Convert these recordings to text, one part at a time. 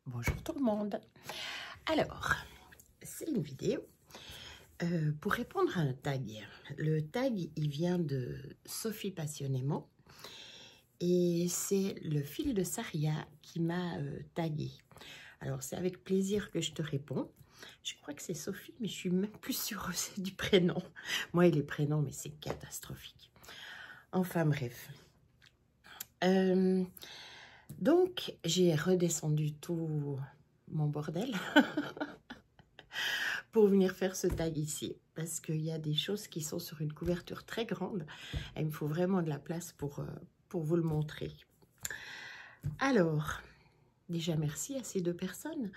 Bonjour tout le monde. Alors, c'est une vidéo pour répondre à un tag. Le tag, il vient de Sophie Passionnément et c'est le fil de Saria qui m'a tagué. Alors, c'est avec plaisir que je te réponds. Je crois que c'est Sophie, mais je suis même plus sûre aussi du prénom. Moi, il est prénom, mais c'est catastrophique. Enfin, bref. Donc, j'ai redescendu tout mon bordel pour venir faire ce tag ici. Parce qu'il y a des choses qui sont sur une couverture très grande. Et il me faut vraiment de la place pour vous le montrer. Alors, déjà merci à ces deux personnes.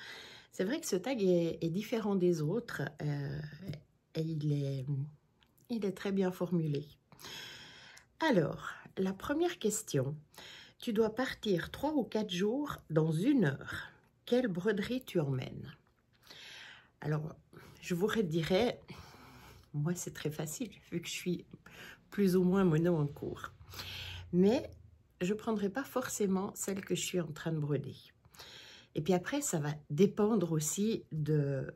C'est vrai que ce tag est différent des autres. Et il est très bien formulé. Alors, la première question. Tu dois partir 3 ou 4 jours dans 1 heure. Quelle broderie tu emmènes? Alors, je vous redirais, moi c'est très facile, vu que je suis plus ou moins mono en cours. Mais je ne prendrai pas forcément celle que je suis en train de broder. Et puis après, ça va dépendre aussi de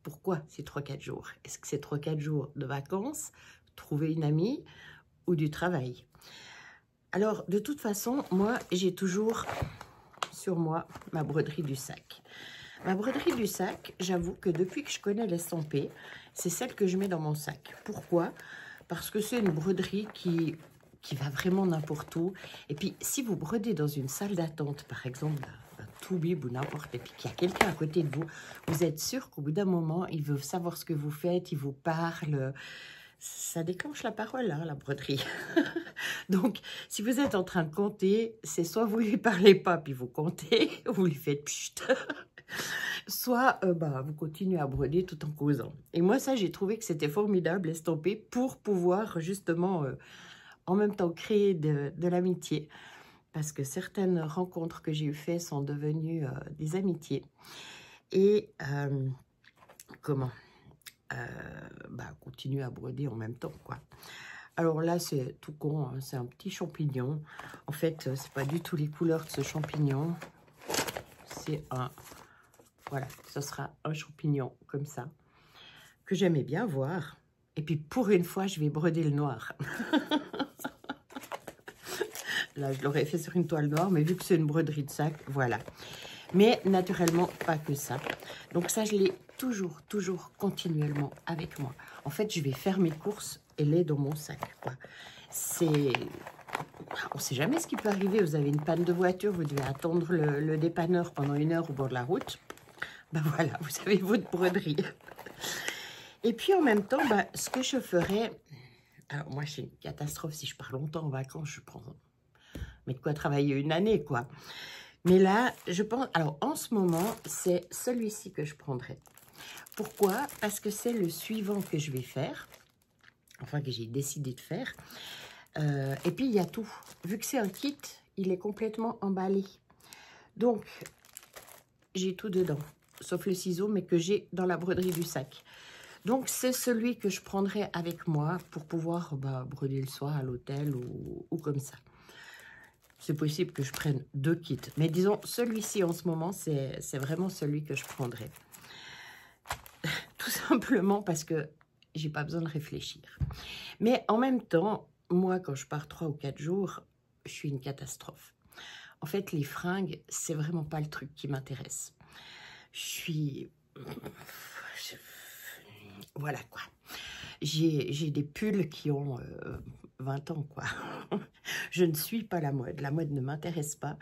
pourquoi ces 3-4 jours. Est-ce que c'est 3-4 jours de vacances, trouver une amie ou du travail? Alors, de toute façon, moi, j'ai toujours sur moi ma broderie du sac. Ma broderie du sac, j'avoue que depuis que je connais l'estampé, c'est celle que je mets dans mon sac. Pourquoi? Parce que c'est une broderie qui va vraiment n'importe où. Et puis, si vous brodez dans une salle d'attente, par exemple, un Toubib ou n'importe, et puis qu'il y a quelqu'un à côté de vous, vous êtes sûr qu'au bout d'un moment, il veut savoir ce que vous faites, il vous parle. Ça déclenche la parole, hein, la broderie. Donc, si vous êtes en train de compter, c'est soit vous lui parlez pas, puis vous comptez, ou vous lui faites pchut, soit vous continuez à broder tout en causant. Et moi, ça, j'ai trouvé que c'était formidable, estampé, pour pouvoir justement, en même temps, créer de l'amitié. Parce que certaines rencontres que j'ai eues faites sont devenues des amitiés. Et, continuer à broder en même temps, quoi. Alors là, c'est tout con, hein, c'est un petit champignon. En fait, c'est pas du tout les couleurs de ce champignon. C'est voilà, ce sera un champignon comme ça, que j'aimais bien voir. Et puis, pour une fois, je vais broder le noir. Là, je l'aurais fait sur une toile noire, mais vu que c'est une broderie de sac, voilà. Mais naturellement, pas que ça. Donc ça, je l'ai toujours, continuellement avec moi. En fait, je vais faire mes courses, elle est dans mon sac, quoi. C'est... On ne sait jamais ce qui peut arriver. Vous avez une panne de voiture, vous devez attendre le dépanneur pendant 1 heure au bord de la route. Ben voilà, vous avez votre broderie. Et puis en même temps, ce que je ferais... Alors moi, c'est une catastrophe si je pars longtemps en vacances, je prends... Mais de quoi travailler 1 année, quoi. Mais là, je pense... Alors, en ce moment, c'est celui-ci que je prendrai. Pourquoi? Parce que c'est le suivant que je vais faire. Enfin, que j'ai décidé de faire. Et puis, il y a tout. Vu que c'est un kit, il est complètement emballé. Donc, j'ai tout dedans. Sauf le ciseau, mais que j'ai dans la broderie du sac. Donc, c'est celui que je prendrai avec moi pour pouvoir broder le soir à l'hôtel ou comme ça. C'est possible que je prenne 2 kits. Mais disons, celui-ci en ce moment, c'est vraiment celui que je prendrai. Tout simplement parce que j'ai pas besoin de réfléchir. Mais en même temps, moi, quand je pars 3 ou 4 jours, je suis une catastrophe. En fait, les fringues, c'est vraiment pas le truc qui m'intéresse. Voilà, quoi. J'ai des pulls qui ont 20 ans, quoi. Je ne suis pas la mode. La mode ne m'intéresse pas.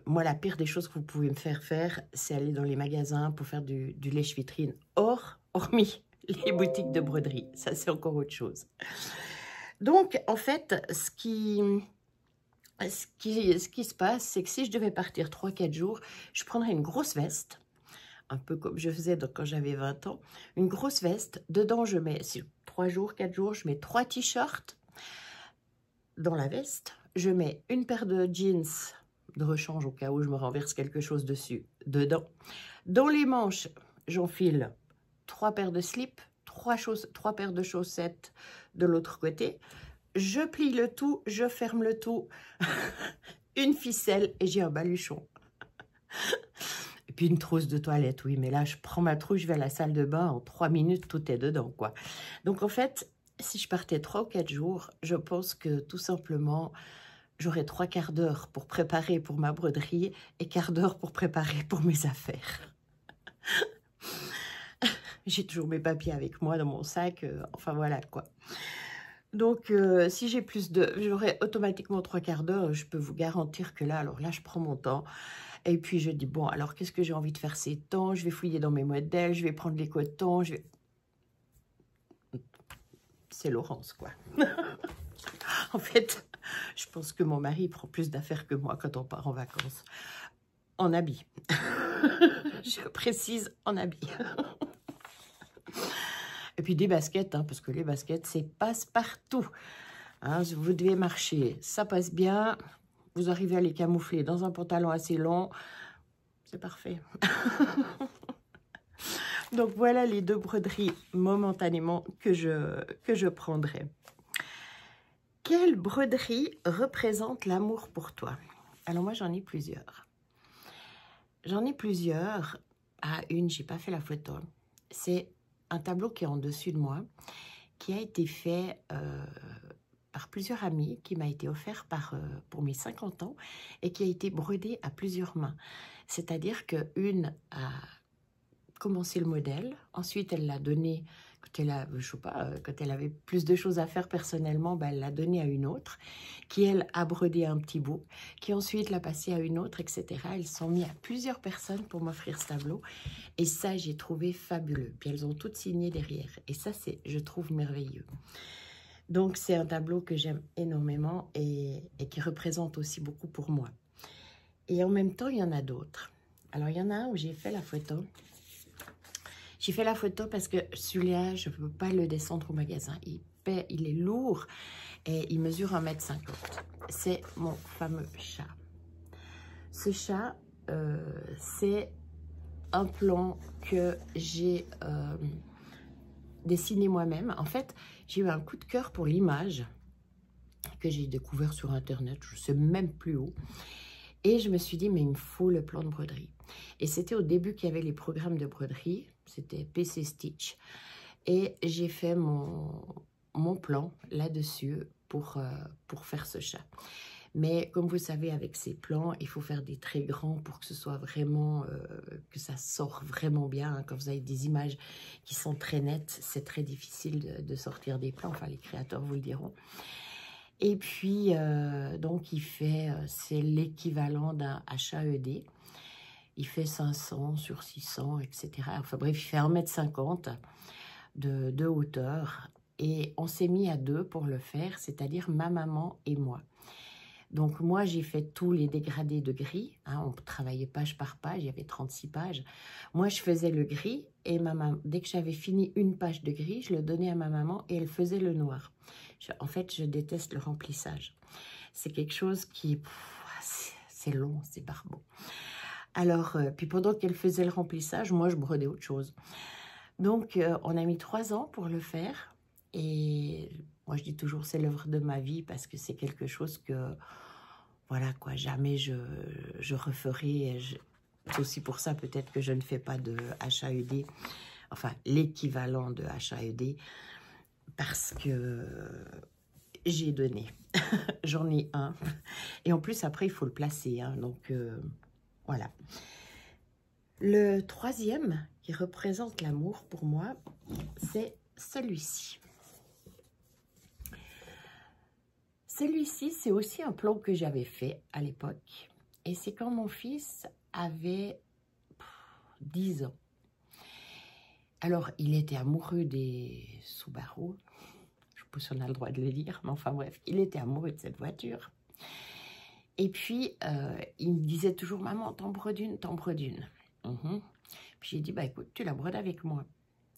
Moi, la pire des choses que vous pouvez me faire, c'est aller dans les magasins pour faire du lèche-vitrine. Hormis les boutiques de broderie. Ça, c'est encore autre chose. Donc, en fait, ce qui se passe, c'est que si je devais partir 3-4 jours, je prendrais une grosse veste, un peu comme je faisais quand j'avais 20 ans, une grosse veste. Dedans, je mets, 3 jours, 4 jours, je mets 3 t-shirts dans la veste. Je mets une paire de jeans de rechange au cas où je me renverse quelque chose dessus, dedans. Dans les manches, j'enfile 3 paires de slips, 3 paires de chaussettes de l'autre côté. Je plie le tout, je ferme le tout, une ficelle et j'ai un baluchon. puis une trousse de toilette, oui, mais là, je prends ma trousse, je vais à la salle de bain, en 3 minutes, tout est dedans, quoi. Donc, en fait, si je partais 3 ou 4 jours, je pense que tout simplement, j'aurais 3 quarts d'heure pour préparer pour ma broderie et quart d'heure pour préparer pour mes affaires. J'ai toujours mes papiers avec moi dans mon sac, enfin voilà, quoi. Donc, si j'ai j'aurai automatiquement 3 quarts d'heure, je peux vous garantir que là, alors là, je prends mon temps. Et puis, je dis, bon, alors, qu'est-ce que j'ai envie de faire ces temps? Je vais fouiller dans mes modèles, je vais prendre les cotons, C'est Laurence, quoi. En fait, je pense que mon mari prend plus d'affaires que moi quand on part en vacances. En habit. Je précise, en habit. Et puis des baskets, hein, parce que les baskets, c'est passe-partout. Hein, vous devez marcher, ça passe bien. Vous arrivez à les camoufler dans un pantalon assez long. C'est parfait. Donc voilà les 2 broderies momentanément que je prendrai. Quelle broderie représente l'amour pour toi? Alors moi, j'en ai plusieurs. J'en ai plusieurs. Ah, une, j'ai pas fait la photo. C'est un tableau qui est en dessus de moi, qui a été fait par plusieurs amis, qui m'a été offert pour mes 50 ans et qui a été brodé à plusieurs mains. C'est-à-dire qu'une a commencé le modèle, ensuite elle l'a donné, quand elle avait plus de choses à faire personnellement, ben, elle l'a donné à une autre, qui elle a brodé un petit bout, qui ensuite l'a passé à une autre, etc. Elles sont mis à plusieurs personnes pour m'offrir ce tableau, et ça j'ai trouvé fabuleux. Puis elles ont toutes signé derrière, et ça c'est, je trouve, merveilleux. Donc c'est un tableau que j'aime énormément et qui représente aussi beaucoup pour moi. Et en même temps, il y en a d'autres. Alors il y en a un où j'ai fait la photo. J'ai fait la photo parce que celui-là, je ne peux pas le descendre au magasin. Il est lourd et il mesure 1,50 m. C'est mon fameux chat. Ce chat, c'est un plan que j'ai dessiné moi-même. En fait, j'ai eu un coup de cœur pour l'image que j'ai découvert sur Internet. Je ne sais même plus où. Et je me suis dit, mais il me faut le plan de broderie. Et c'était au début qu'il y avait les programmes de broderie. C'était PC Stitch. Et j'ai fait mon plan là-dessus pour faire ce chat. Mais comme vous savez, avec ces plans, il faut faire des traits grands pour que ce soit vraiment, que ça sort vraiment bien. Hein. Quand vous avez des images qui sont très nettes, c'est très difficile de sortir des plans. Enfin, les créateurs vous le diront. Et puis, donc, il fait, c'est l'équivalent d'un HAED. Il fait 500 sur 600, etc. Enfin bref, il fait 1,50 m de hauteur. Et on s'est mis à 2 pour le faire, c'est-à-dire ma maman et moi. Donc moi, j'ai fait tous les dégradés de gris. Hein, on travaillait page par page, il y avait 36 pages. Moi, je faisais le gris et dès que j'avais fini une page de gris, je le donnais à ma maman et elle faisait le noir. En fait, je déteste le remplissage. C'est quelque chose qui... C'est long, c'est barbant. Alors, puis pendant qu'elle faisait le remplissage, moi, je brodais autre chose. Donc, on a mis 3 ans pour le faire. Et moi, je dis toujours, c'est l'œuvre de ma vie parce que c'est quelque chose que, voilà, quoi, jamais je referai. C'est aussi pour ça, peut-être, que je ne fais pas de HAED, enfin, l'équivalent de HAED, parce que j'ai donné. J'en ai un. Et en plus, après, il faut le placer. Hein, donc, voilà. Le troisième qui représente l'amour pour moi, c'est celui-ci. Celui-ci, c'est aussi un plan que j'avais fait à l'époque. Et c'est quand mon fils avait 10 ans. Alors, il était amoureux des Subaru. Je ne sais pas si on a le droit de le dire, mais enfin bref, il était amoureux de cette voiture. Et puis, il me disait toujours, maman, t'en brodes une, t'en brodes une. Puis j'ai dit, bah écoute, tu la brodes avec moi.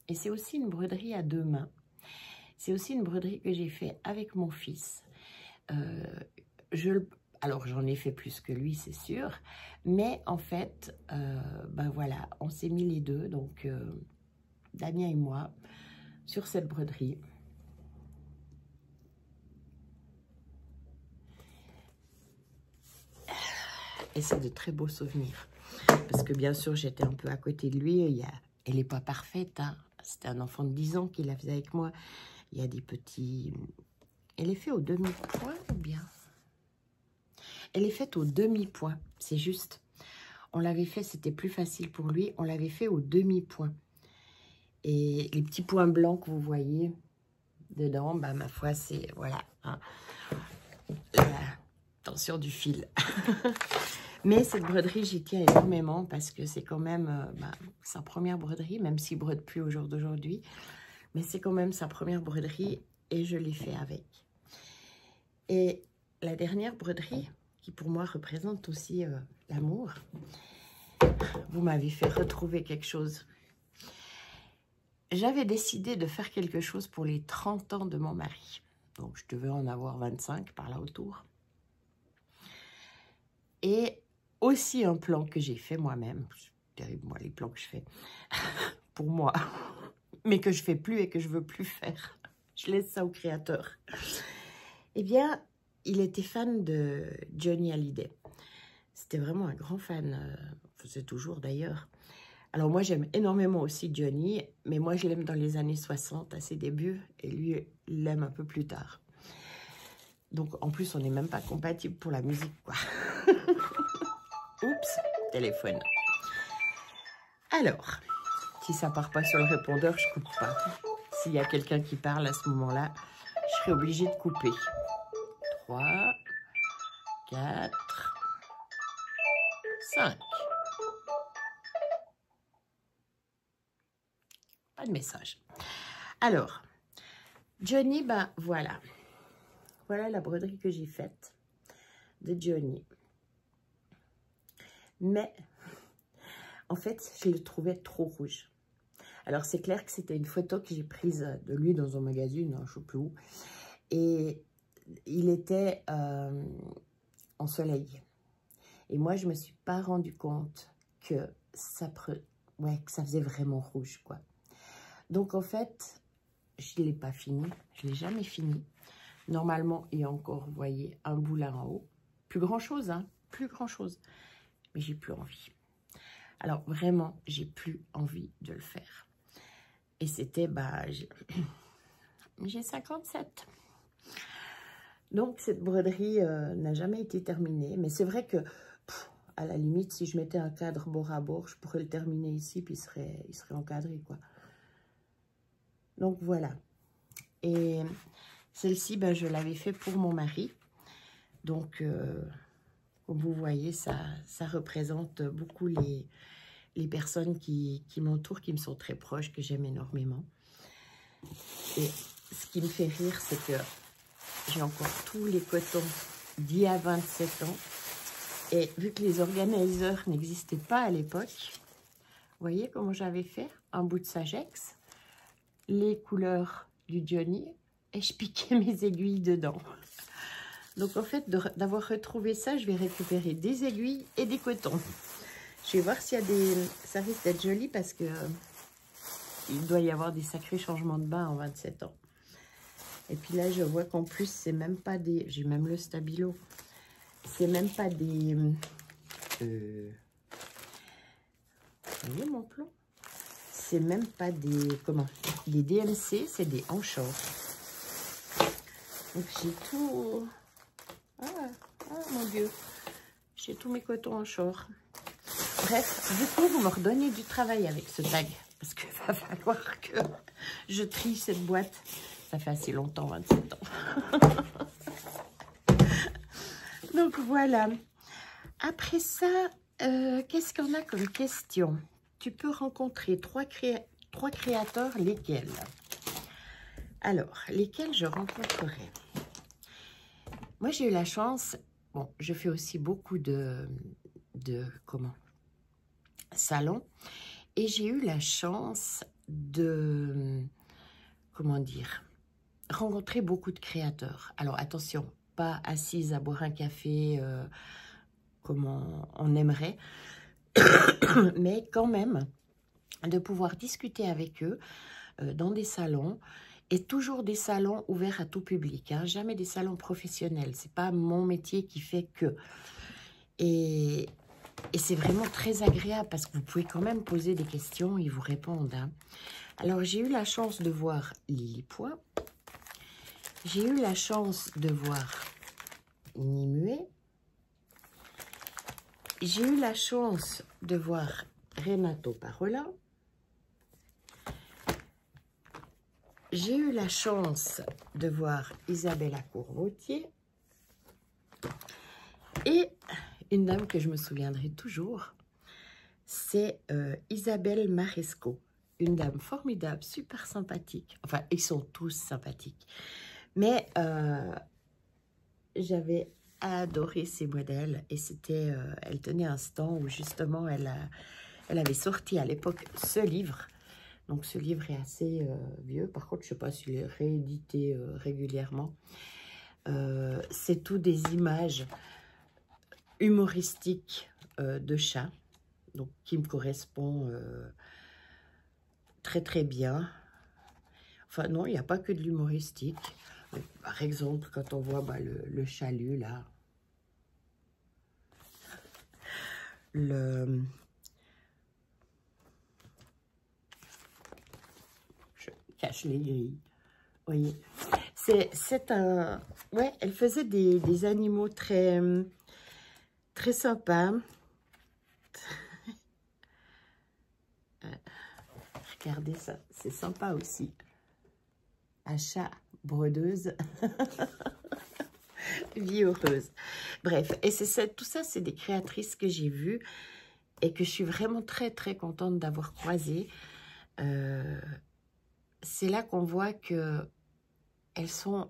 Et c'est aussi une broderie à 2 mains. C'est aussi une broderie que j'ai fait avec mon fils. Alors, j'en ai fait plus que lui, c'est sûr. Mais en fait, ben voilà, on s'est mis les deux, donc Damien et moi, sur cette broderie. Et c'est de très beaux souvenirs. Parce parce que bien sûr, j'étais un peu à côté de lui. Elle n'est pas parfaite, hein. C'était un enfant de 10 ans qui la faisait avec moi. Il y a des petits... Elle est faite au demi-point ou bien? Elle est faite au demi-point, c'est juste. On l'avait fait, c'était plus facile pour lui. On l'avait fait au demi-point. Et les petits points blancs que vous voyez dedans, bah, ma foi, c'est... Voilà. Hein. Attention du fil. Mais cette broderie, j'y tiens énormément parce que c'est quand même sa première broderie, même s'il ne brode plus au jour d'aujourd'hui. Mais c'est quand même sa première broderie et je l'ai fait avec. Et la dernière broderie, qui pour moi représente aussi l'amour, vous m'avez fait retrouver quelque chose. J'avais décidé de faire quelque chose pour les 30 ans de mon mari. Donc, je devais en avoir 25 par là autour. Et aussi un plan que j'ai fait moi-même. C'est terrible, moi, les plans que je fais pour moi. Mais que je fais plus et que je veux plus faire. Je laisse ça au créateur. Eh bien, il était fan de Johnny Hallyday. C'était vraiment un grand fan. C'est toujours d'ailleurs. Alors moi, j'aime énormément aussi Johnny, mais moi, je l'aime dans les années 60, à ses débuts, et lui, il l'aime un peu plus tard. Donc, en plus, on n'est même pas compatible pour la musique, quoi. Oups, téléphone. Alors, si ça part pas sur le répondeur, je coupe pas. S'il y a quelqu'un qui parle à ce moment-là, je serai obligée de couper. 3, 4, 5. Pas de message. Alors, Johnny, ben voilà. Voilà la broderie que j'ai faite de Johnny. Mais, en fait, je le trouvais trop rouge. Alors, c'est clair que c'était une photo que j'ai prise de lui dans un magazine, hein, je ne sais plus où. Et il était en soleil. Et moi, je ne me suis pas rendu compte que que ça faisait vraiment rouge, quoi. Donc, en fait, je ne l'ai pas fini. Je ne l'ai jamais fini. Normalement, il y a encore, vous voyez, un bout là en haut. Plus grand-chose, hein. Plus grand-chose. Mais j'ai plus envie. Alors, vraiment, j'ai plus envie de le faire. Et c'était, bah, j'ai 57. Donc, cette broderie n'a jamais été terminée. Mais c'est vrai que, à la limite, si je mettais un cadre bord à bord, je pourrais le terminer ici, puis il serait encadré, quoi. Donc, voilà. Et celle-ci, ben, je l'avais fait pour mon mari. Donc, comme vous voyez, ça représente beaucoup les personnes qui m'entourent, qui me sont très proches, que j'aime énormément. Et ce qui me fait rire, c'est que j'ai encore tous les cotons d'il y a 27 ans. Et vu que les organiseurs n'existaient pas à l'époque, vous voyez comment j'avais fait? Un bout de Sagex, les couleurs du Johnny, et je piquais mes aiguilles dedans. Donc en fait, d'avoir retrouvé ça, je vais récupérer des aiguilles et des cotons. Je vais voir s'il y a des... Ça risque d'être joli parce que il doit y avoir des sacrés changements de bain en 27 ans. Et puis là, je vois qu'en plus, c'est même pas des... J'ai même le stabilo. C'est même pas des... Vous voyez mon plan? C'est même pas des... Comment? Des DMC, c'est des anchors. Donc j'ai tout... Ah, mon Dieu. J'ai tous mes cotons anchors. Bref, du coup, vous me redonnez du travail avec ce tag. Parce qu'il va falloir que je trie cette boîte. Ça fait assez longtemps, 27 ans. Donc, voilà. Après ça, qu'est-ce qu'on a comme question? Tu peux rencontrer trois créateurs, lesquels? Alors, lesquels je rencontrerai? Moi, j'ai eu la chance... Bon, je fais aussi beaucoup de salons. Et j'ai eu la chance de, comment dire, rencontrer beaucoup de créateurs. Alors, attention, pas assise à boire un café comme on aimerait, mais quand même, de pouvoir discuter avec eux dans des salons, et toujours des salons ouverts à tout public, hein, jamais des salons professionnels. C'est pas mon métier qui fait que... Et Et c'est vraiment très agréable parce que vous pouvez quand même poser des questions, ils vous répondent. Hein. Alors, j'ai eu la chance de voir Lily Point. J'ai eu la chance de voir Nimue. J'ai eu la chance de voir Renato Parola. J'ai eu la chance de voir Isabella Courvautier. Et une dame que je me souviendrai toujours, c'est Isabelle Maresco. Une dame formidable, super sympathique. Enfin, ils sont tous sympathiques. Mais j'avais adoré ces modèles. Et c'était, elle tenait un stand où justement, elle avait sorti à l'époque ce livre. Donc, ce livre est assez vieux. Par contre, je ne sais pas s'il est réédité régulièrement. C'est tout des images humoristiques de chats. Donc, qui me correspond très, très bien. Enfin, non, il n'y a pas que de l'humoristique. Par exemple, quand on voit le chalut, là. Je cache les grilles. Vous voyez, c'est un... Ouais, elle faisait des animaux très, très sympas. Regardez ça, c'est sympa aussi. Achat, brodeuse, vie heureuse. Bref, et tout ça, c'est des créatrices que j'ai vues et que je suis vraiment très, très contente d'avoir croisées. C'est là qu'on voit que elles sont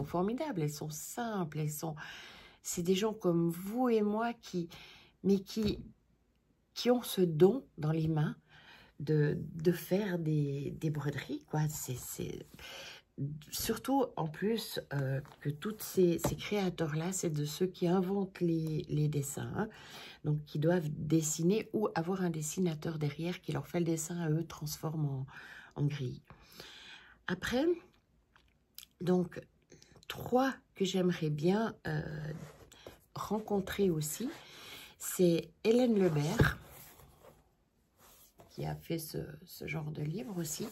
formidables, elles sont simples, c'est des gens comme vous et moi qui ont ce don dans les mains de faire des broderies, quoi. C'est surtout en plus que toutes ces créateurs-là, c'est de ceux qui inventent les dessins, hein. Donc qui doivent dessiner ou avoir un dessinateur derrière qui leur fait le dessin à eux, transforme en grille. Après, donc, 3 que j'aimerais bien rencontrer aussi, c'est Hélène Lebert, qui a fait ce genre de livre aussi,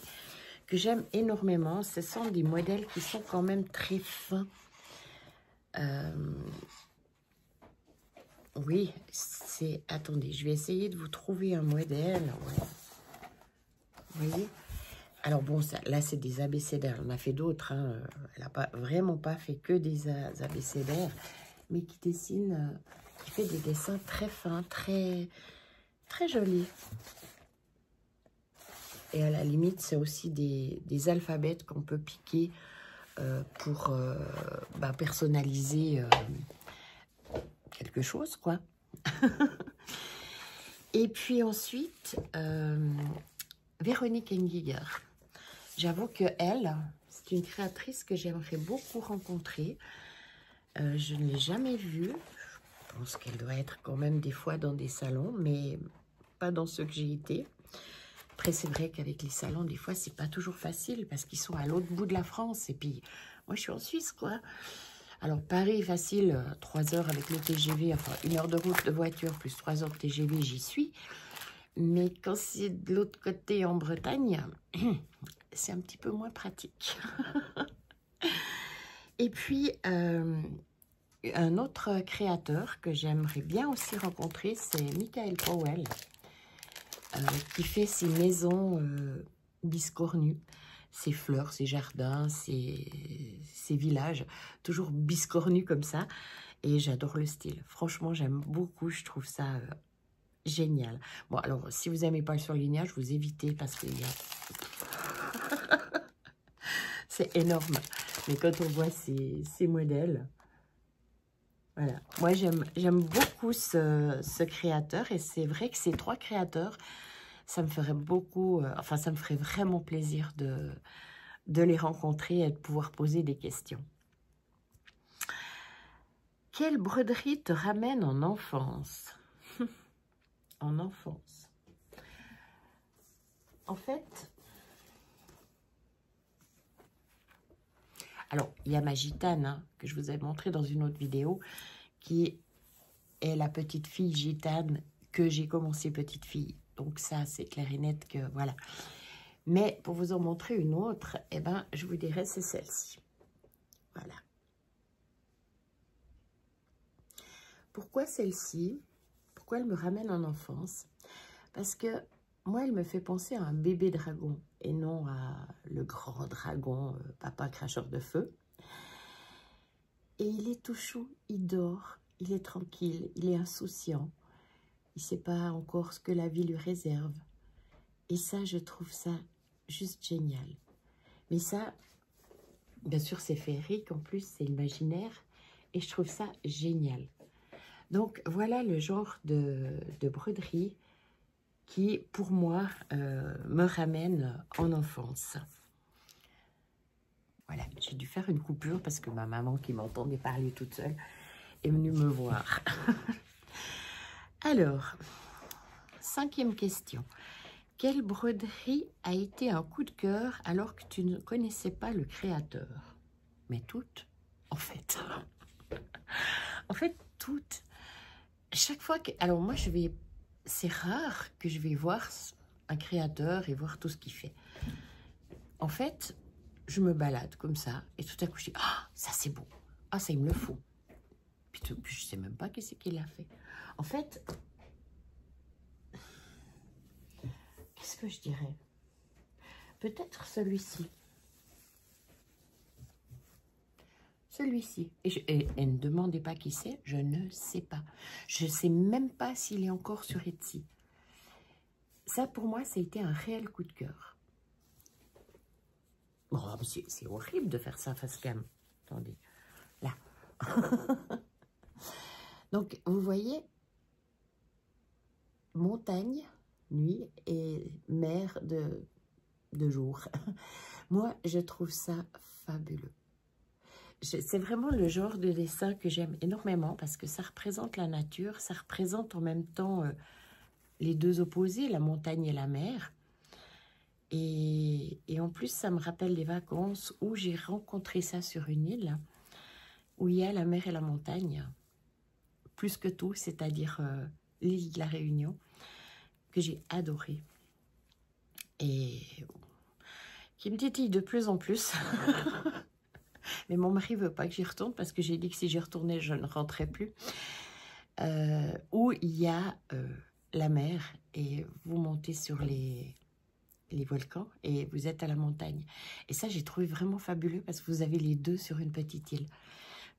que j'aime énormément. Ce sont des modèles qui sont quand même très fins. Oui, c'est... Attendez, je vais essayer de vous trouver un modèle. Ouais. Vous voyez? Alors bon, là, c'est des abécédaires. Elle en a fait d'autres. Hein. Elle n'a vraiment pas fait que des abécédaires, mais qui dessine, qui fait des dessins très fins, très, très jolis. Et à la limite, c'est aussi des alphabets qu'on peut piquer pour personnaliser quelque chose, quoi. Et puis ensuite, Véronique Engiger. J'avoue que elle, c'est une créatrice que j'aimerais beaucoup rencontrer. Je ne l'ai jamais vue. Je pense qu'elle doit être quand même des fois dans des salons, mais pas dans ceux que j'ai été. Après, c'est vrai qu'avec les salons, des fois, c'est pas toujours facile parce qu'ils sont à l'autre bout de la France. Et puis, moi, je suis en Suisse, quoi. Alors, Paris, facile, 3 heures avec le TGV, enfin, 1 heure de route de voiture plus 3 heures de TGV, j'y suis. Mais quand c'est de l'autre côté, en Bretagne, c'est un petit peu moins pratique. Et puis, un autre créateur que j'aimerais bien aussi rencontrer, c'est Michael Powell, qui fait ses maisons biscornues, ses fleurs, ses jardins, ses villages, toujours biscornus comme ça. Et j'adore le style. Franchement, j'aime beaucoup, je trouve ça génial. Bon, alors, si vous n'aimez pas le surlignage, vous évitez parce qu'il y a... C'est énorme. Mais quand on voit ces modèles... Voilà, moi j'aime beaucoup ce créateur et c'est vrai que ces 3 créateurs, ça me ferait beaucoup, enfin ça me ferait vraiment plaisir de les rencontrer et de pouvoir poser des questions. Quelle broderie te ramène en enfance? En enfance. En fait, alors il y a ma gitane hein, que je vous ai montré dans une autre vidéo qui est la petite fille gitane que j'ai commencé petite fille. Donc ça, c'est clair et net que voilà. Mais pour vous en montrer une autre, eh ben, je vous dirais c'est celle-ci. Voilà. Pourquoi celle-ci? Pourquoi elle me ramène en enfance? Parce que moi, elle me fait penser à un bébé dragon et non à le grand dragon, papa cracheur de feu. Et il est tout chou, il dort, il est tranquille, il est insouciant. Il ne sait pas encore ce que la vie lui réserve. Et ça, je trouve ça juste génial. Mais ça, bien sûr, c'est féerique, en plus, c'est imaginaire. Et je trouve ça génial. Donc, voilà le genre de broderie qui, pour moi, me ramène en enfance. Voilà, j'ai dû faire une coupure parce que ma maman, qui m'entendait parler toute seule, est venue me voir. Alors, 5e question. Quelle broderie a été un coup de cœur alors que tu ne connaissais pas le créateur? Mais toutes, en fait. En fait, toutes. Chaque fois que... Alors moi, c'est rare que je vais voir un créateur et voir tout ce qu'il fait. En fait, je me balade comme ça et tout à coup, je dis « Ah, ça c'est beau. Ah, ça, il me le faut. » Puis je ne sais même pas qu'est-ce qu'il a fait. En fait, qu'est-ce que je dirais? Peut-être celui-ci. Celui-ci. Et ne demandez pas qui c'est, je ne sais pas. Je ne sais même pas s'il est encore sur Etsy. Ça, pour moi, ça a été un réel coup de cœur. Oh, c'est horrible de faire ça face cam. Attendez. Là. Donc, vous voyez, montagne, nuit et mer de jour. Moi, je trouve ça fabuleux. C'est vraiment le genre de dessin que j'aime énormément parce que ça représente la nature, ça représente en même temps les deux opposés, la montagne et la mer. Et en plus, ça me rappelle les vacances où j'ai rencontré ça sur une île où il y a la mer et la montagne, plus que tout, c'est-à-dire l'île de la Réunion, que j'ai adoré. Et qui me titille de plus en plus. Mais mon mari ne veut pas que j'y retourne parce que j'ai dit que si j'y retournais, je ne rentrais plus. Où il y a la mer et vous montez sur les volcans et vous êtes à la montagne. Et ça, j'ai trouvé vraiment fabuleux parce que vous avez les deux sur une petite île.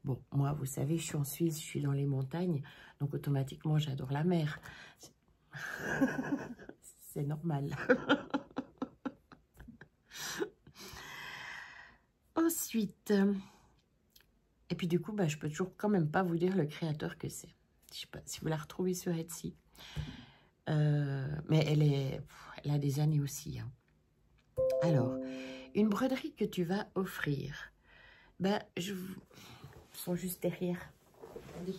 Bon, moi, vous savez, je suis en Suisse, je suis dans les montagnes, donc automatiquement, j'adore la mer. C'est normal. Ensuite, et puis du coup, bah, je peux toujours quand même pas vous dire le créateur que c'est. Je sais pas si vous la retrouvez sur Etsy. Mais elle a des années aussi. Hein. Alors, une broderie que tu vas offrir. Ben, ils sont juste derrière. Allez.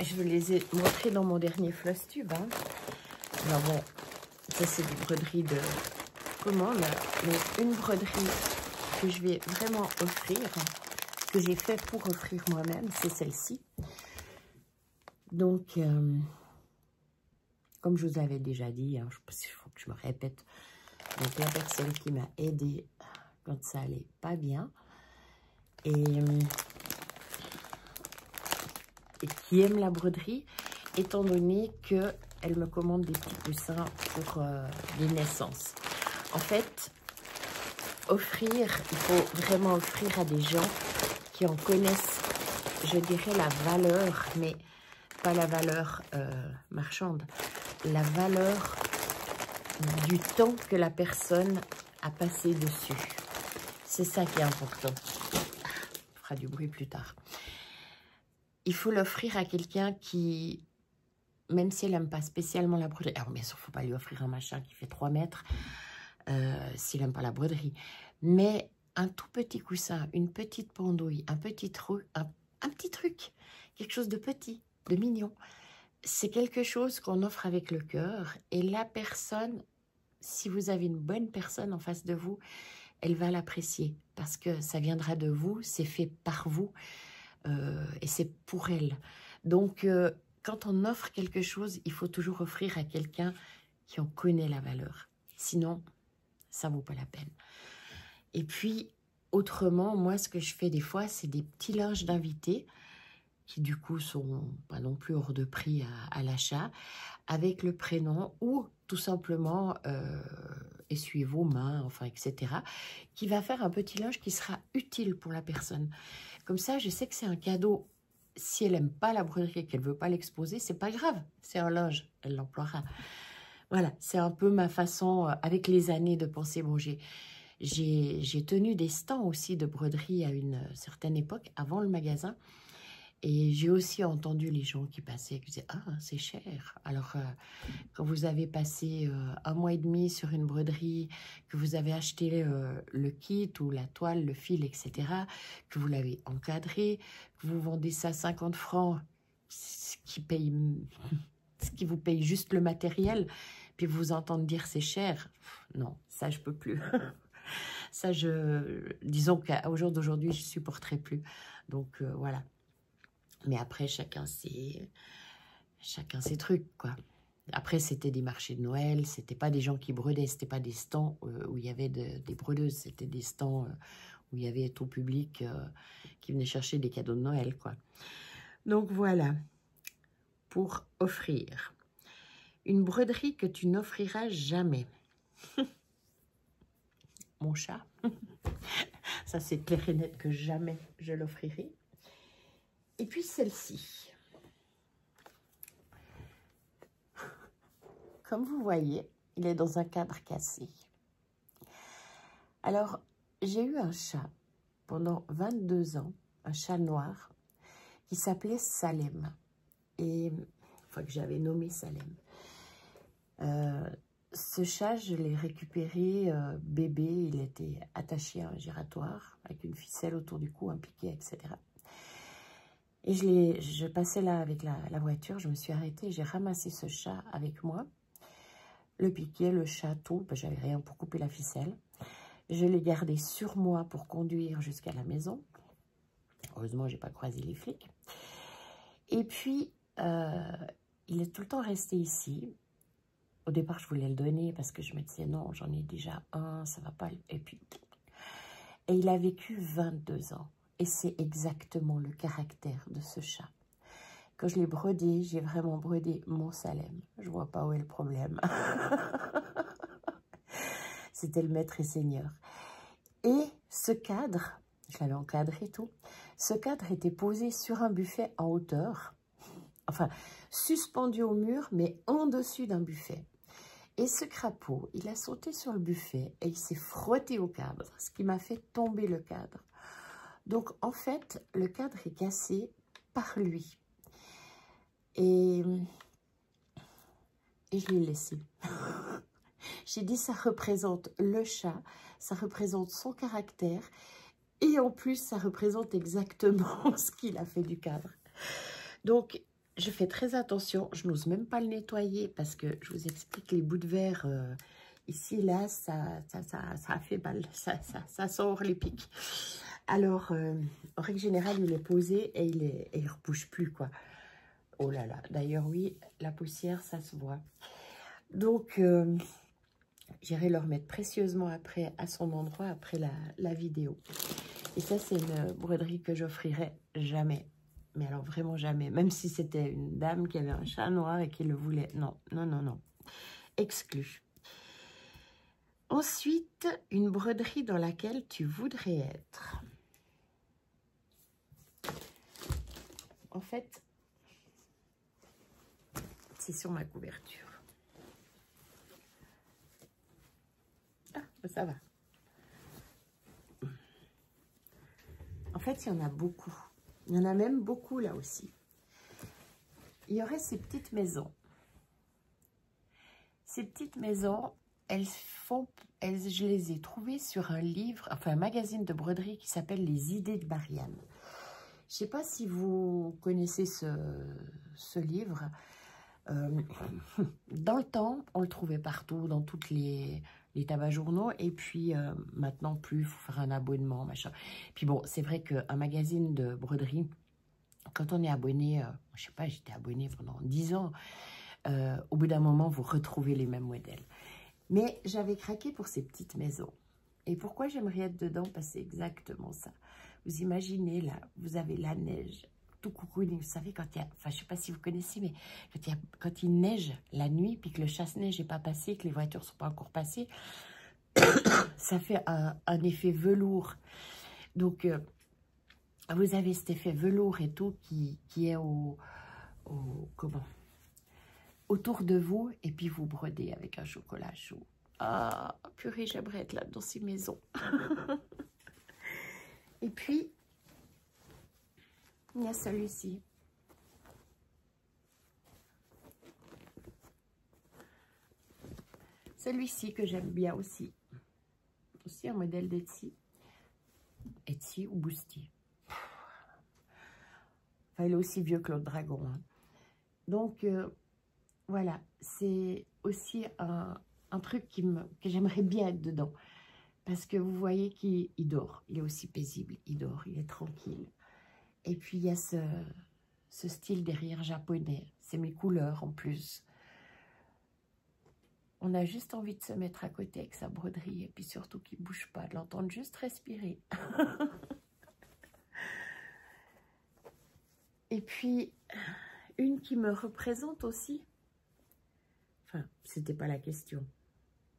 Je vous les ai montrés dans mon dernier floss tube. Hein. Alors bon, ça c'est des broderies de commande. Mais une broderie que je vais vraiment offrir, que j'ai fait pour offrir moi-même, c'est celle-ci. Donc, comme je vous avais déjà dit, hein, il faut que je me répète, donc la personne qui m'a aidée quand ça allait pas bien et qui aime la broderie, étant donné qu'elle me commande des petits coussins pour les naissances. En fait, offrir, il faut vraiment offrir à des gens qui en connaissent, je dirais, la valeur, mais pas la valeur marchande, la valeur du temps que la personne a passé dessus. C'est ça qui est important. On fera du bruit plus tard. Il faut l'offrir à quelqu'un qui, même si elle n'aime pas spécialement la broderie, alors bien sûr, il ne faut pas lui offrir un machin qui fait 3 mètres, s'il n'aime pas la broderie, mais un tout petit coussin, une petite pendouille, un petit truc, quelque chose de petit, de mignon. C'est quelque chose qu'on offre avec le cœur et la personne, si vous avez une bonne personne en face de vous, elle va l'apprécier parce que ça viendra de vous, c'est fait par vous et c'est pour elle. Donc, quand on offre quelque chose, il faut toujours offrir à quelqu'un qui en connaît la valeur. Sinon, ça vaut pas la peine. Et puis, autrement, moi, ce que je fais des fois, c'est des petits linges d'invités qui, du coup, sont pas non plus hors de prix à l'achat, avec le prénom ou tout simplement essuyez vos mains, enfin, etc., qui va faire un petit linge qui sera utile pour la personne. Comme ça, je sais que c'est un cadeau. Si elle n'aime pas la broderie et qu'elle ne veut pas l'exposer, c'est pas grave, c'est un linge, elle l'emploiera. Voilà, c'est un peu ma façon, avec les années, de penser. Bon, j'ai tenu des stands aussi de broderie à une certaine époque, avant le magasin. Et j'ai aussi entendu les gens qui passaient, qui disaient « Ah, c'est cher !» Alors, quand vous avez passé 1 mois et demi sur une broderie, que vous avez acheté le kit ou la toile, le fil, etc., que vous l'avez encadré, que vous vendez ça 50 francs, ce qui vous paye juste le matériel, puis vous entendez dire « c'est cher », non, ça je peux plus. Ça, disons qu'au jour d'aujourd'hui, je supporterai plus. Donc, voilà. Mais après, chacun ses trucs, quoi. Après, c'était des marchés de Noël, c'était pas des gens qui brodaient, c'était pas des stands où il y avait des brodeuses, c'était des stands où il y avait tout public qui venait chercher des cadeaux de Noël, quoi. Donc, voilà, pour offrir. Une broderie que tu n'offriras jamais. Mon chat. Ça, c'est clair et net que jamais je l'offrirai. Et puis celle-ci. Comme vous voyez, il est dans un cadre cassé. Alors, j'ai eu un chat pendant 22 ans, un chat noir, qui s'appelait Salem. Et, enfin, que j'avais nommé Salem. Ce chat, je l'ai récupéré bébé, il était attaché à un giratoire, avec une ficelle autour du cou, un piquet, etc. Et je passais là avec la voiture, je me suis arrêtée, j'ai ramassé ce chat avec moi. Le piquet, le chat, tout, ben, j'avais rien pour couper la ficelle. Je l'ai gardé sur moi pour conduire jusqu'à la maison. Heureusement, j'ai pas croisé les flics. Et puis, il est tout le temps resté ici. Au départ, je voulais le donner parce que je me disais, non, j'en ai déjà un, ça va pas. Et puis, et il a vécu 22 ans. Et c'est exactement le caractère de ce chat. Quand je l'ai brodé, j'ai vraiment brodé mon Salem. Je vois pas où est le problème. C'était le maître et seigneur. Et ce cadre, je l'avais encadré et tout, ce cadre était posé sur un buffet en hauteur, enfin, suspendu au mur, mais en dessus d'un buffet. Et ce crapaud, il a sauté sur le buffet et il s'est frotté au cadre, ce qui m'a fait tomber le cadre. Donc, en fait, le cadre est cassé par lui. Et je l'ai laissé. J'ai dit, ça représente le chat, ça représente son caractère, et en plus, ça représente exactement ce qu'il a fait du cadre. Donc, je fais très attention, je n'ose même pas le nettoyer, parce que, je vous explique, les bouts de verre, ici, là, ça fait mal, ça sort les pics. Alors, en règle générale, il est posé et il ne rebouge plus, quoi. Oh là là, d'ailleurs, oui, la poussière, ça se voit. Donc, j'irai le remettre précieusement après à son endroit, après la vidéo. Et ça, c'est une broderie que j'offrirai jamais. Mais alors, vraiment jamais. Même si c'était une dame qui avait un chat noir et qui le voulait. Non, non, non, non. Exclu. Ensuite, une broderie dans laquelle tu voudrais être. En fait, c'est sur ma couverture. Ah, ça va. En fait, il y en a beaucoup. Il y en a même beaucoup là aussi. Il y aurait ces petites maisons. Ces petites maisons, je les ai trouvées sur un livre, enfin un magazine de broderie qui s'appelle Les idées de Marianne. Je ne sais pas si vous connaissez ce livre. Dans le temps, on le trouvait partout, dans toutes les les tabacs journaux. Et puis maintenant, plus, il faut faire un abonnement, machin. Puis bon, c'est vrai qu'un magazine de broderie, quand on est abonné, je sais pas, j'étais abonnée pendant 10 ans, au bout d'un moment, vous retrouvez les mêmes modèles. Mais j'avais craqué pour ces petites maisons. Et pourquoi j'aimerais être dedans? Parce que c'est exactement ça. Vous imaginez, là, vous avez la neige, tout coucouning. Vous savez, quand il y a... Enfin, je ne sais pas si vous connaissez, mais quand il neige la nuit, puis que le chasse-neige n'est pas passé, que les voitures ne sont pas encore passées, ça fait un effet velours. Donc, vous avez cet effet velours et tout qui est comment, autour de vous, et puis vous brodez avec un chocolat chaud. Ah, purée, j'aimerais être là dans ces maisons. Et puis, il y a celui-ci. Celui-ci que j'aime bien aussi. Aussi un modèle d'Etsy. Etsy ou Boosty. Enfin, il est aussi vieux que l'autre dragon. Hein. Donc, voilà, c'est aussi un truc que j'aimerais bien être dedans. Parce que vous voyez qu'il dort. Il est aussi paisible. Il dort, il est tranquille. Et puis, il y a ce style derrière japonais. C'est mes couleurs en plus. On a juste envie de se mettre à côté avec sa broderie. Et puis surtout qu'il ne bouge pas. De l'entendre juste respirer. Et puis, une qui me représente aussi. Enfin, c'était pas la question.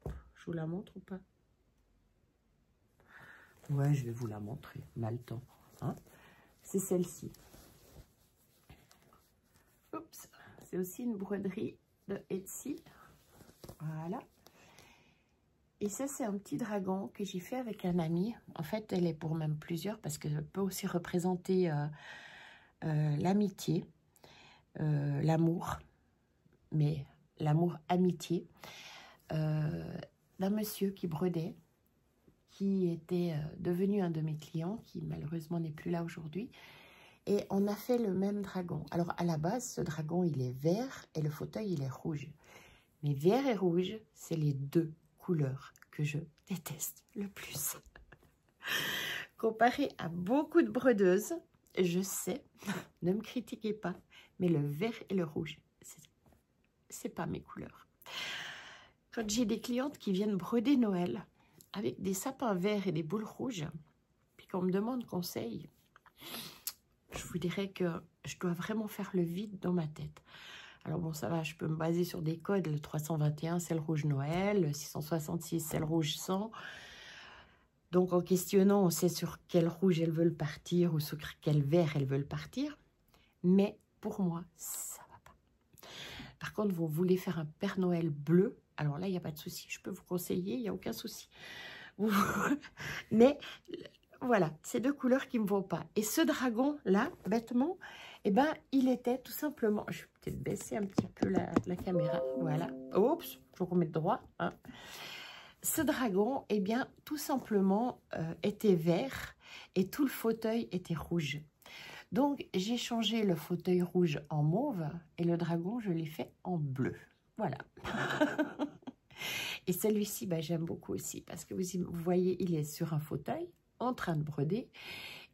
Je vous la montre ou pas? Ouais, je vais vous la montrer. Mal le temps. Hein, c'est celle-ci. Oups. C'est aussi une broderie de Etsy. Voilà. Et ça, c'est un petit dragon que j'ai fait avec un ami. En fait, elle est pour même plusieurs parce qu'elle peut aussi représenter l'amitié, l'amour, mais l'amour-amitié d'un monsieur qui brodait, qui était devenu un de mes clients, qui malheureusement n'est plus là aujourd'hui. Et on a fait le même dragon. Alors, à la base, ce dragon, il est vert et le fauteuil, il est rouge. Mais vert et rouge, c'est les deux couleurs que je déteste le plus. Comparé à beaucoup de brodeuses, je sais, ne me critiquez pas, mais le vert et le rouge, c'est pas mes couleurs. Quand j'ai des clientes qui viennent broder Noël avec des sapins verts et des boules rouges, puis qu'on me demande conseil, je vous dirais que je dois vraiment faire le vide dans ma tête. Alors bon, ça va, je peux me baser sur des codes. Le 321, c'est le rouge Noël. Le 666, c'est le rouge sang. Donc, en questionnant, on sait sur quel rouge elles veulent partir ou sur quel vert elles veulent partir. Mais pour moi, ça ne va pas. Par contre, vous voulez faire un Père Noël bleu. Alors là, il n'y a pas de souci. Je peux vous conseiller, il n'y a aucun souci. Mais voilà, ces deux couleurs qui ne me vont pas. Et ce dragon-là, bêtement, eh ben, il était tout simplement... Je vais peut-être baisser un petit peu la caméra. Voilà. Oups, il faut qu'on mette droit. Hein. Ce dragon, eh bien, tout simplement, était vert et tout le fauteuil était rouge. Donc, j'ai changé le fauteuil rouge en mauve et le dragon, je l'ai fait en bleu. Voilà. Et celui-ci, ben, j'aime beaucoup aussi parce que vous voyez, il est sur un fauteuil en train de broder.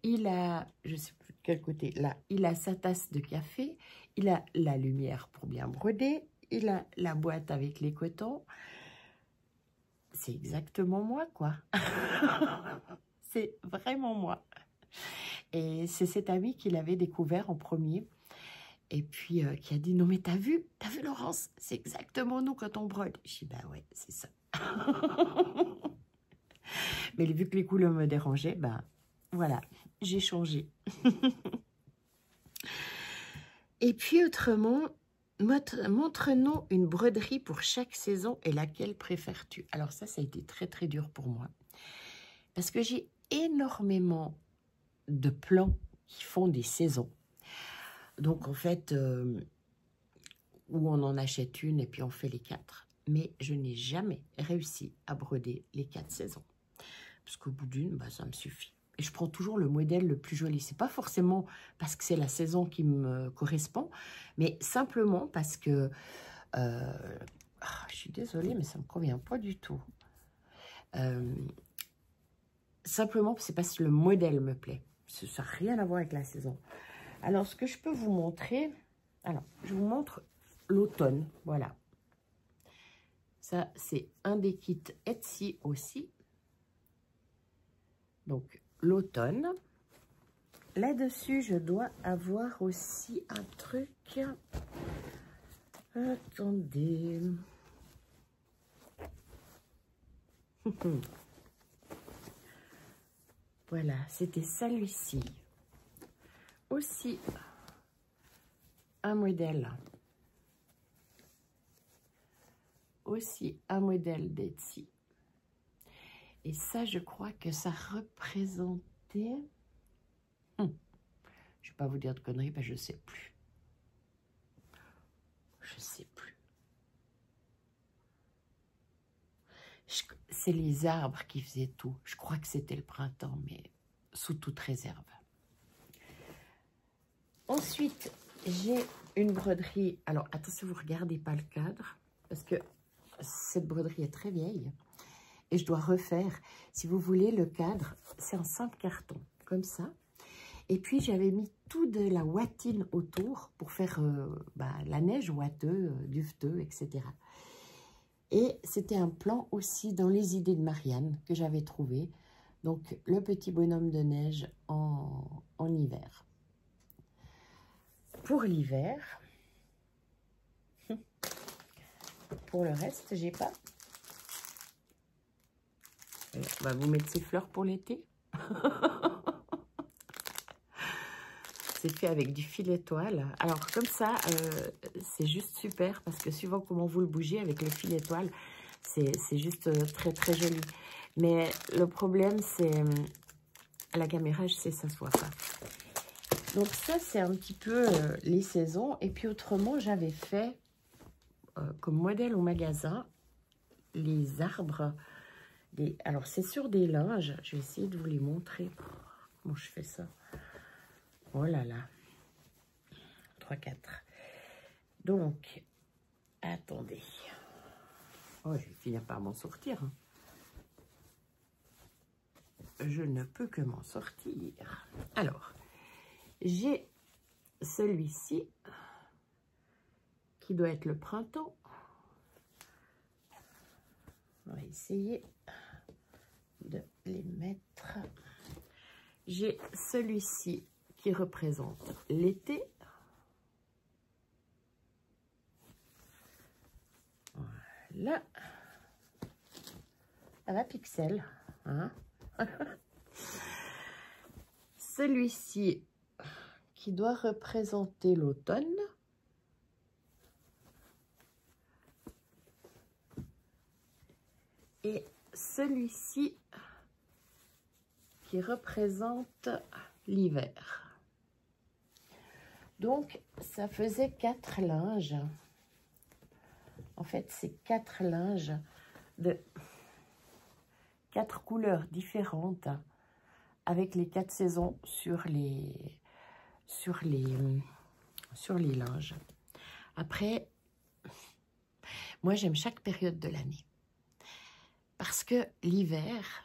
Il a, je ne sais plus de quel côté, là, il a sa tasse de café, il a la lumière pour bien broder, il a la boîte avec les cotons. C'est exactement moi, quoi. C'est vraiment moi. Et c'est cet ami qui l'avait découvert en premier. Et puis, qui a dit, non mais t'as vu Laurence, c'est exactement nous quand on brode. Je dis, bah ouais, c'est ça. Mais vu que les couleurs me dérangeaient, ben voilà, j'ai changé. Et puis autrement, montre-nous une broderie pour chaque saison et laquelle préfères-tu? Alors ça a été très très dur pour moi. Parce que j'ai énormément de plans qui font des saisons. Donc en fait, où on en achète une et puis on fait les 4. Mais je n'ai jamais réussi à broder les 4 saisons. Parce qu'au bout d'une, bah, ça me suffit. Et je prends toujours le modèle le plus joli. C'est pas forcément parce que c'est la saison qui me correspond, mais simplement parce que... je suis désolée, mais ça me convient pas du tout. Simplement, c'est parce que le modèle me plaît. Ça n'a rien à voir avec la saison. Alors, ce que je peux vous montrer... Alors, je vous montre l'automne. Voilà. Ça, c'est un des kits Etsy aussi. Donc, l'automne. Là-dessus, je dois avoir aussi un truc. Attendez. Voilà, c'était celui-ci. Aussi, un modèle. Aussi, un modèle d'Etsy. Et ça, je crois que ça représentait... Je ne vais pas vous dire de conneries, parce que je ne sais plus. Je ne sais plus. C'est les arbres qui faisaient tout. Je crois que c'était le printemps, mais sous toute réserve. Ensuite, j'ai une broderie. Alors, attention, vous ne regardez pas le cadre, parce que cette broderie est très vieille. Et je dois refaire, si vous voulez, le cadre, c'est en simple carton, comme ça. Et puis, j'avais mis tout de la ouatine autour pour faire la neige ouateux, duveteux, etc. Et c'était un plan aussi dans les idées de Marianne que j'avais trouvé. Donc, le petit bonhomme de neige en hiver. Pour l'hiver, pour le reste, j'ai pas. On va vous mettre ces fleurs pour l'été. C'est fait avec du fil étoile. Alors, comme ça, c'est juste super parce que suivant comment vous le bougez avec le fil étoile, c'est juste très, très joli. Mais le problème, c'est... à la caméra, je sais, ça se voit pas. Donc, ça, c'est un petit peu les saisons. Et puis, autrement, j'avais fait, comme modèle au magasin, les arbres. Alors, c'est sur des linges. Je vais essayer de vous les montrer. Comment je fais ça? Oh là là. 3, 4. Donc, attendez. Oh, je vais finir par m'en sortir. Je ne peux que m'en sortir. Alors, j'ai celui-ci qui doit être le printemps. On va essayer de les mettre. J'ai celui-ci qui représente l'été. Voilà. Ça va, Pixel, hein? Celui-ci qui doit représenter l'automne. Et celui-ci qui représente l'hiver. Donc, ça faisait 4 linges. En fait, c'est 4 linges de 4 couleurs différentes avec les 4 saisons sur les linges. Après, moi, j'aime chaque période de l'année. Parce que l'hiver,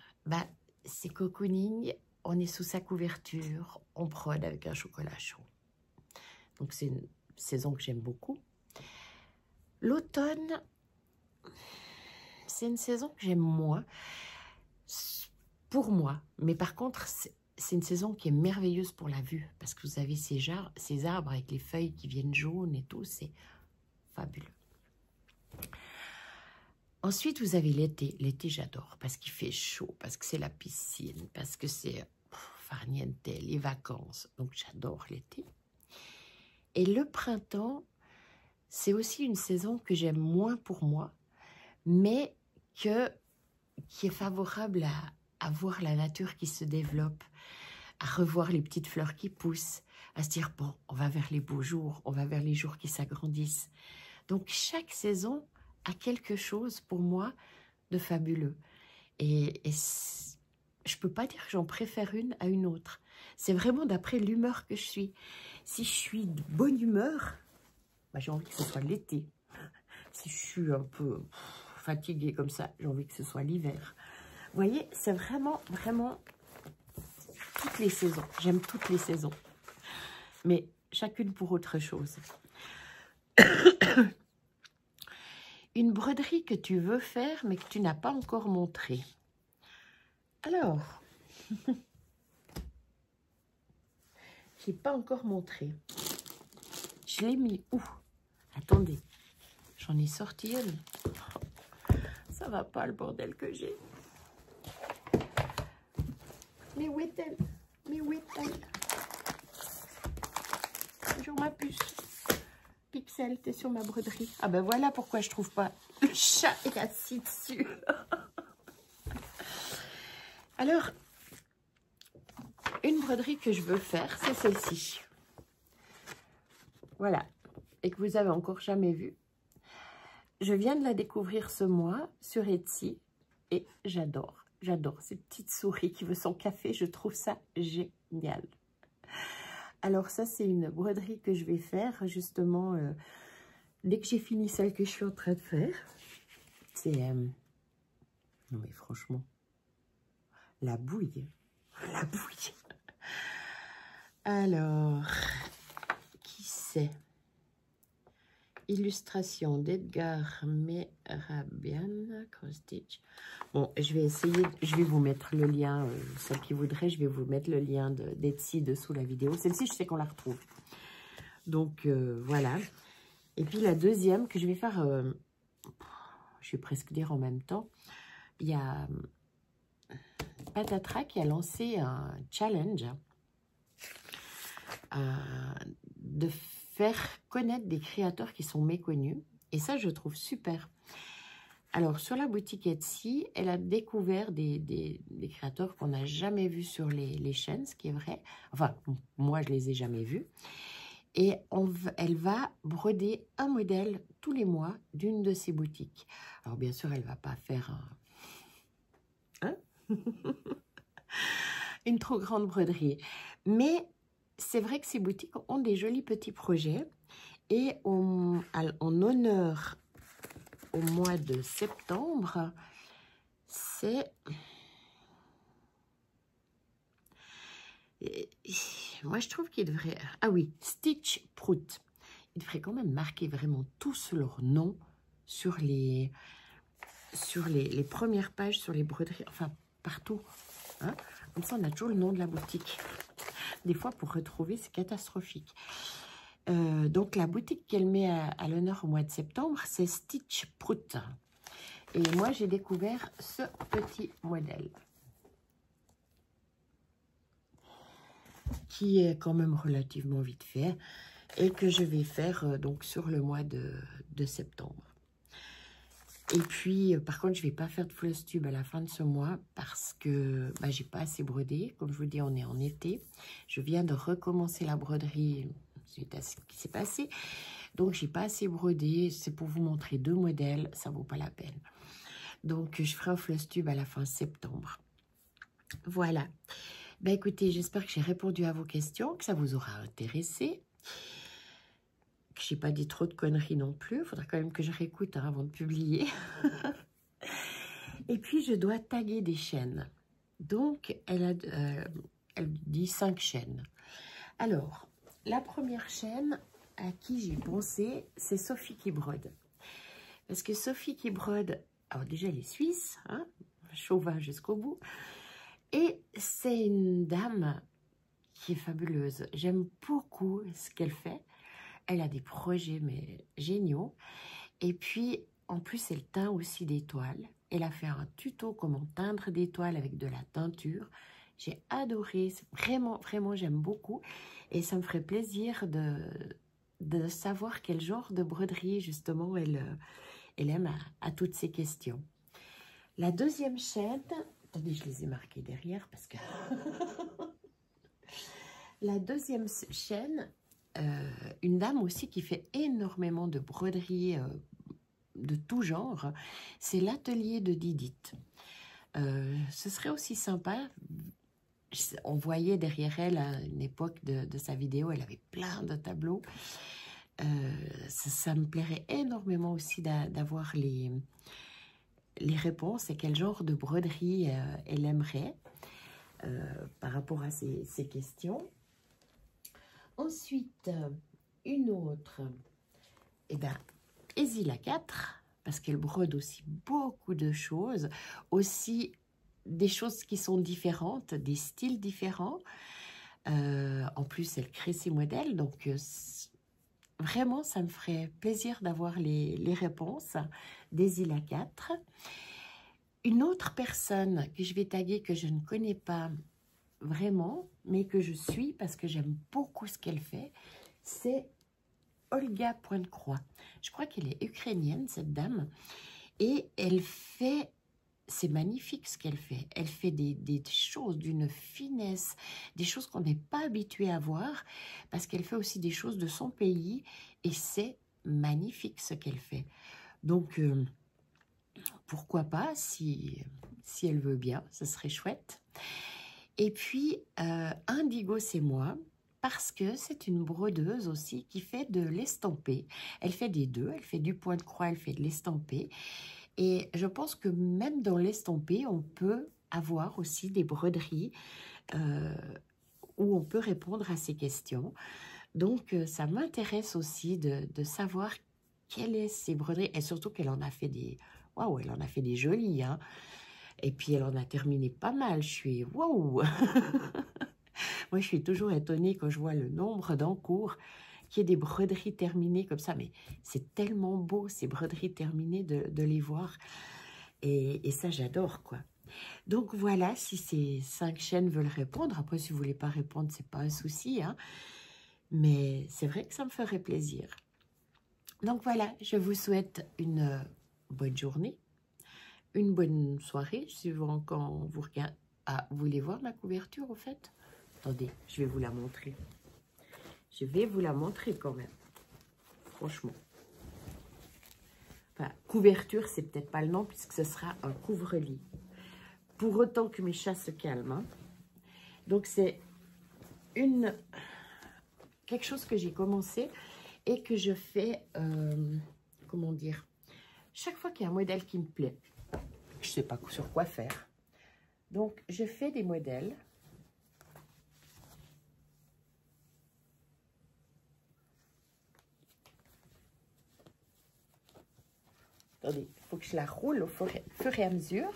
c'est cocooning, on est sous sa couverture, on brode avec un chocolat chaud. Donc, c'est une saison que j'aime beaucoup. L'automne, c'est une saison que j'aime moins, pour moi. Mais par contre, c'est une saison qui est merveilleuse pour la vue, parce que vous avez ces arbres avec les feuilles qui viennent jaunes et tout, c'est fabuleux. Ensuite, vous avez l'été. L'été, j'adore, parce qu'il fait chaud, parce que c'est la piscine, parce que c'est farniente, les vacances. Donc, j'adore l'été. Et le printemps, c'est aussi une saison que j'aime moins pour moi, mais qui est favorable à voir la nature qui se développe, à revoir les petites fleurs qui poussent, à se dire, bon, on va vers les beaux jours, on va vers les jours qui s'agrandissent. Donc, chaque saison a quelque chose, pour moi, de fabuleux. Et je ne peux pas dire que j'en préfère une à une autre. C'est vraiment d'après l'humeur que je suis. Si je suis de bonne humeur, j'ai envie que ce soit l'été. Si je suis un peu fatiguée comme ça, j'ai envie que ce soit l'hiver. Vous voyez, c'est vraiment, vraiment toutes les saisons. J'aime toutes les saisons. Mais chacune pour autre chose. Une broderie que tu veux faire, mais que tu n'as pas encore montrée. Alors, j'ai pas encore montré. Je l'ai mis où? Attendez, j'en ai sorti une. Ça va pas le bordel que j'ai. Mais où est-elle? Mais où est-elle? Toujours ma puce. Pixel, t'es sur ma broderie. Ah ben voilà pourquoi je trouve pas. Le chat est assis dessus. Alors, une broderie que je veux faire, c'est celle-ci. Voilà. Et que vous avez encore jamais vue. Je viens de la découvrir ce mois sur Etsy. Et j'adore. J'adore cette petite souris qui veut son café. Je trouve ça génial. Alors ça, c'est une broderie que je vais faire justement dès que j'ai fini celle que je suis en train de faire. C'est... non mais franchement, la bouille. La bouille. Alors, qui c'est? Illustration d'Edgar Merabian, cross stitch. Bon, je vais essayer, je vais vous mettre le lien, celle qui voudrait, je vais vous mettre le lien d'Etsy dessous la vidéo. Celle-ci, je sais qu'on la retrouve. Donc, voilà. Et puis, la deuxième que je vais faire, je vais presque dire en même temps, il y a Patatra qui a lancé un challenge de faire connaître des créateurs qui sont méconnus. Et ça, je trouve super. Alors, sur la boutique Etsy, elle a découvert des créateurs qu'on n'a jamais vus sur les chaînes, ce qui est vrai. Enfin, moi, je les ai jamais vus. Et elle va broder un modèle tous les mois d'une de ses boutiques. Alors, bien sûr, elle ne va pas faire une trop grande broderie. Mais c'est vrai que ces boutiques ont des jolis petits projets. Et en honneur au mois de septembre, c'est... Moi, je trouve qu'il devrait... Ah oui, Stitch Prout. Il devrait quand même marquer vraiment tous leurs noms sur les premières pages, sur les broderies, enfin, partout. Hein? Comme ça, on a toujours le nom de la boutique. Des fois, pour retrouver, c'est catastrophique. Donc, la boutique qu'elle met à l'honneur au mois de septembre, c'est Stitch Prout. Et moi, j'ai découvert ce petit modèle. Qui est quand même relativement vite fait. Et que je vais faire donc sur le mois de septembre. Et puis, par contre, je ne vais pas faire de floss tube à la fin de ce mois parce que bah, j'ai pas assez brodé. Comme je vous dis, on est en été. Je viens de recommencer la broderie suite à ce qui s'est passé. Donc, j'ai pas assez brodé. C'est pour vous montrer deux modèles. Ça vaut pas la peine. Donc, je ferai un floss tube à la fin septembre. Voilà. Ben, écoutez, j'espère que j'ai répondu à vos questions, que ça vous aura intéressé. Que je n'ai pas dit trop de conneries non plus. Il faudra quand même que je réécoute hein, avant de publier. Et puis, je dois taguer des chaînes. Donc, elle dit 5 chaînes. Alors, la première chaîne à qui j'ai pensé, c'est Sophie qui brode. Parce que Sophie qui brode, alors déjà, elle est suisse, hein, chauvin jusqu'au bout. Et c'est une dame qui est fabuleuse. J'aime beaucoup ce qu'elle fait. Elle a des projets mais géniaux. Et puis, en plus, elle teint aussi des toiles. Elle a fait un tuto comment teindre des toiles avec de la teinture. J'ai adoré. Vraiment, vraiment, j'aime beaucoup. Et ça me ferait plaisir de savoir quel genre de broderie, justement, elle aime à toutes ces questions. La deuxième chaîne... Attendez, je les ai marquées derrière parce que... La deuxième chaîne... une dame aussi qui fait énormément de broderies de tout genre, c'est l'atelier de Didit. Ce serait aussi sympa, on voyait derrière elle à une époque de sa vidéo, elle avait plein de tableaux. Ça me plairait énormément aussi d'avoir les réponses et quel genre de broderie elle aimerait par rapport à ces questions. Ensuite, une autre, eh bien, Esil 4, parce qu'elle brode aussi beaucoup de choses, aussi des choses qui sont différentes, des styles différents. En plus, elle crée ses modèles, donc vraiment, ça me ferait plaisir d'avoir les réponses d'Esil 4. Une autre personne que je vais taguer, que je ne connais pas vraiment, mais que je suis parce que j'aime beaucoup ce qu'elle fait, c'est Olga Pointe-Croix. Je crois qu'elle est ukrainienne, cette dame, et elle fait, c'est magnifique ce qu'elle fait. Elle fait des choses d'une finesse, des choses qu'on n'est pas habitué à voir, parce qu'elle fait aussi des choses de son pays, et c'est magnifique ce qu'elle fait. Donc, pourquoi pas, si elle veut bien, ce serait chouette. Et puis, Indigo, c'est moi, parce que c'est une brodeuse aussi qui fait de l'estampé. Elle fait des deux, elle fait du point de croix, elle fait de l'estampé. Et je pense que même dans l'estampé, on peut avoir aussi des broderies où on peut répondre à ces questions. Donc, ça m'intéresse aussi de savoir quelles sont ces broderies, et surtout qu'elle en a fait des... Waouh, elle en a fait des jolies, hein. Et puis, elle en a terminé pas mal. Je suis... Waouh. Moi, je suis toujours étonnée quand je vois le nombre d'encours, qu'il y ait des broderies terminées comme ça. Mais c'est tellement beau, ces broderies terminées, de les voir. Et ça, j'adore, quoi. Donc, voilà, si ces 5 chaînes veulent répondre. Après, si vous ne voulez pas répondre, c'est pas un souci, hein. Mais c'est vrai que ça me ferait plaisir. Donc, voilà, je vous souhaite une bonne journée, une bonne soirée, suivant quand vous regardez. Ah, vous voulez voir ma couverture, au fait? Attendez, je vais vous la montrer. Je vais vous la montrer quand même. Franchement. Enfin, couverture, c'est peut-être pas le nom, puisque ce sera un couvre-lit. Pour autant que mes chats se calment. Hein. Donc, c'est quelque chose que j'ai commencé et que je fais, comment dire, chaque fois qu'il y a un modèle qui me plaît, je ne sais pas sur quoi faire. Donc, je fais des modèles. Attendez, il faut que je la roule au fur et à mesure.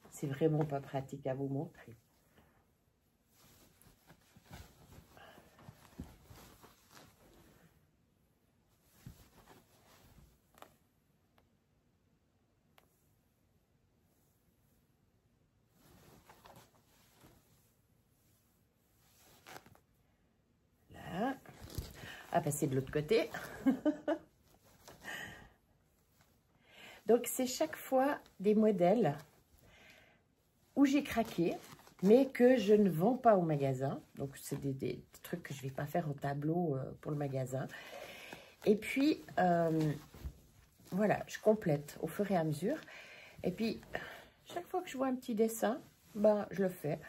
C'est vraiment pas pratique à vous montrer. Là. Ah, passer de l'autre côté. Donc, c'est chaque fois des modèles où j'ai craqué, mais que je ne vends pas au magasin. Donc, c'est des trucs que je ne vais pas faire en tableau pour le magasin. Et puis, voilà, je complète au fur et à mesure. Et puis, chaque fois que je vois un petit dessin, ben, je le fais.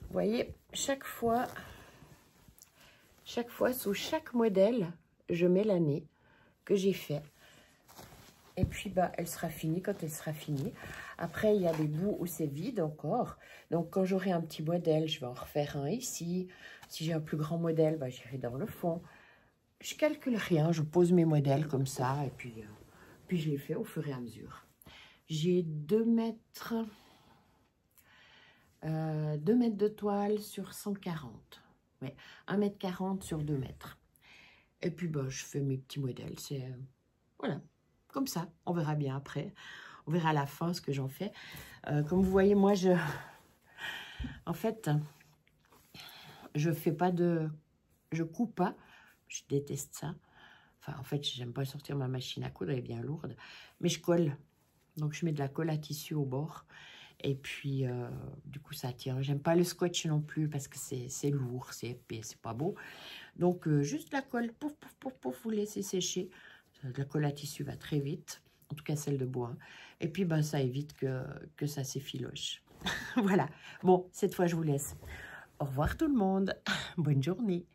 Vous voyez, chaque fois, sous chaque modèle, je mets l'année que j'ai fait. Et puis, bah, elle sera finie quand elle sera finie. Après, il y a des bouts où c'est vide encore. Donc, quand j'aurai un petit modèle, je vais en refaire un ici. Si j'ai un plus grand modèle, bah, j'irai dans le fond. Je calcule rien, je pose mes modèles comme ça. Et puis je les fais au fur et à mesure. J'ai 2 mètres de toile sur 140. Ouais, 1,40 m sur 2 mètres. Et puis, bah, je fais mes petits modèles. C'est... voilà. Comme ça, on verra bien après. On verra à la fin ce que j'en fais. Comme vous voyez, moi, en fait, je fais pas de... Je coupe pas. Je déteste ça. Enfin, en fait, j'aime pas sortir ma machine à coudre, elle est bien lourde. Mais je colle. Donc, je mets de la colle à tissu au bord. Et puis, du coup, ça tient. J'aime pas le scotch non plus parce que c'est lourd, c'est épais, c'est pas beau. Donc, juste la colle, pouf, pouf, pouf, pouf, vous laissez sécher. La colle à tissu va très vite, en tout cas celle de bois. Et puis, ben, ça évite que ça s'effiloche. Voilà. Bon, cette fois, je vous laisse. Au revoir tout le monde. Bonne journée.